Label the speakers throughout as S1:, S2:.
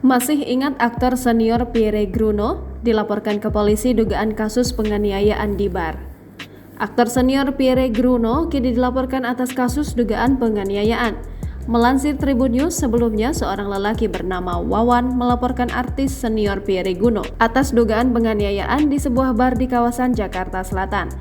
S1: Masih ingat aktor senior Pierre Gruno dilaporkan ke polisi dugaan kasus penganiayaan di bar. Aktor senior Pierre Gruno kini dilaporkan atas kasus dugaan penganiayaan. Melansir Tribun News, sebelumnya seorang lelaki bernama Wawan melaporkan artis senior Pierre Gruno atas dugaan penganiayaan di sebuah bar di kawasan Jakarta Selatan.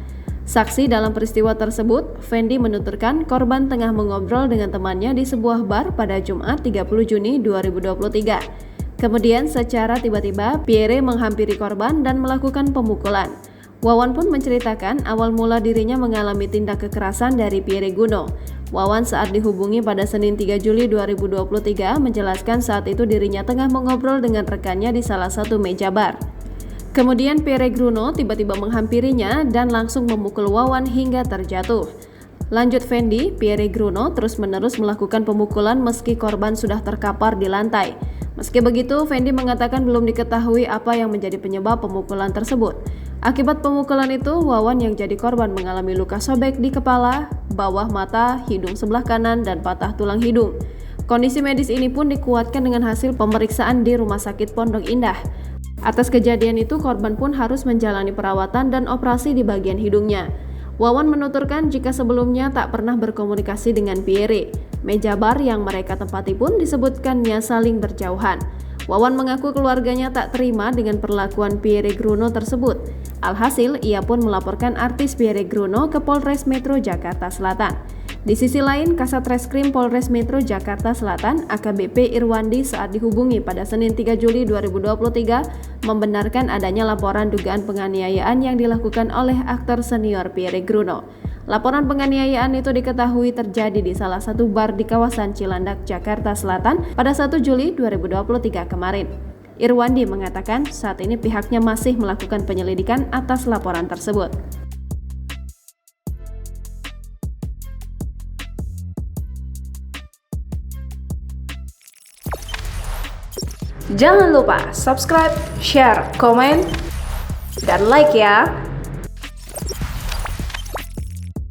S1: Saksi dalam peristiwa tersebut, Fendi menuturkan korban tengah mengobrol dengan temannya di sebuah bar pada Jumat 30 Juni 2023. Kemudian secara tiba-tiba, Pierre menghampiri korban dan melakukan pemukulan. Wawan pun menceritakan awal mula dirinya mengalami tindak kekerasan dari Pierre Gruno. Wawan saat dihubungi pada Senin 3 Juli 2023 menjelaskan saat itu dirinya tengah mengobrol dengan rekannya di salah satu meja bar. Kemudian Pierre Gruno tiba-tiba menghampirinya dan langsung memukul Wawan hingga terjatuh. Lanjut Fendi, Pierre Gruno terus-menerus melakukan pemukulan meski korban sudah terkapar di lantai. Meski begitu, Fendi mengatakan belum diketahui apa yang menjadi penyebab pemukulan tersebut. Akibat pemukulan itu, Wawan yang jadi korban mengalami luka sobek di kepala, bawah mata, hidung sebelah kanan, dan patah tulang hidung. Kondisi medis ini pun dikuatkan dengan hasil pemeriksaan di Rumah Sakit Pondok Indah. Atas kejadian itu, korban pun harus menjalani perawatan dan operasi di bagian hidungnya. Wawan menuturkan jika sebelumnya tak pernah berkomunikasi dengan Pierre. Meja bar yang mereka tempati pun disebutkannya saling berjauhan. Wawan mengaku keluarganya tak terima dengan perlakuan Pierre Gruno tersebut. Alhasil, ia pun melaporkan artis Pierre Gruno ke Polres Metro Jakarta Selatan. Di sisi lain, Kasat Reskrim Polres Metro Jakarta Selatan AKBP Irwandi saat dihubungi pada Senin 3 Juli 2023 membenarkan adanya laporan dugaan penganiayaan yang dilakukan oleh aktor senior Pierre Gruno. Laporan penganiayaan itu diketahui terjadi di salah satu bar di kawasan Cilandak, Jakarta Selatan pada 1 Juli 2023 kemarin. Irwandi mengatakan saat ini pihaknya masih melakukan penyelidikan atas laporan tersebut.
S2: Jangan lupa subscribe, share, komen, dan like ya.